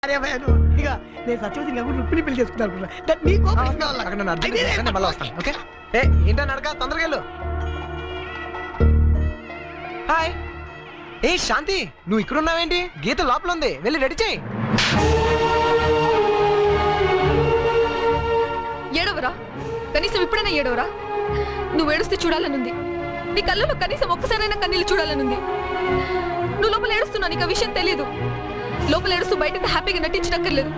అరే భయ ఇక నేను సత్యవతిని కాకుండా రుక్మిణి పెళ్లి చేసుకుంటాను ఓకే ఏంటో నడక తొందరగా వెళ్ళు. హాయ్ ఏ శాంతి, నువ్వు ఇక్కడ ఉన్నావేంటి? గీత లోపల ఉంది, వెళ్ళి రెడీ చేయి. ఏడవరా, కనీసం ఇప్పుడైనా ఏడవరా. నువ్వు ఏడుస్తే చూడాలనుంది, నీ కళ్ళలో కనీసం ఒక్కసారైనా కన్నీళ్ళు చూడాలనుంది. నువ్వు లోపల ఏడుస్తున్నావు, నీకు ఆ విషయం తెలియదు. లోపల ఏడుస్తూ బయట హ్యాపీగా నటించనక్కర్లేదు.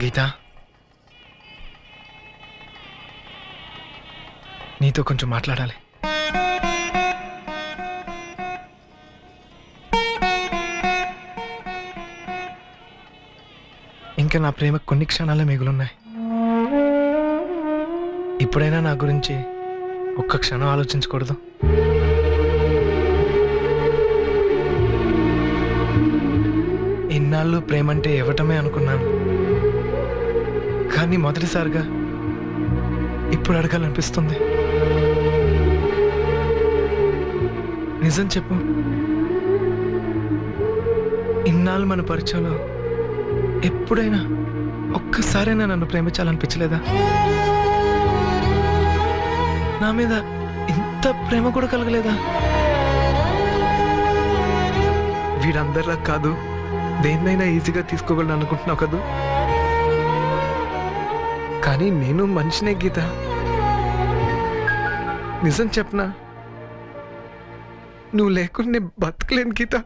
గీత, నీతో కొంచెం మాట్లాడాలి. ఇంకా నా ప్రేమ కొన్ని క్షణాలే మిగులున్నాయి. ఇప్పుడైనా నా గురించి ఒక్క క్షణం ఆలోచించకూడదు? ఇన్నాళ్ళు ప్రేమంటే ఇవ్వటమే అనుకున్నాను, కానీ మొదటిసారిగా ఇప్పుడు అడగాలనిపిస్తుంది. నిజం చెప్పు, ఇన్నాళ్ళు మన పరిచయంలో ఎప్పుడైనా ఒక్కసారైనా నన్ను ప్రేమించాలనిపించలేదా? నా మీద ఇంత ప్రేమ కూడా కలగలేదా? వీడందరిలా కాదు, దేన్నైనా ఈజీగా తీసుకోగలను అనుకుంటున్నావు కదూ, కానీ నేను మనిషినే గీత. నిజం చెప్పనా, నువ్వు లేకుండా నేను బతకలేను గీత.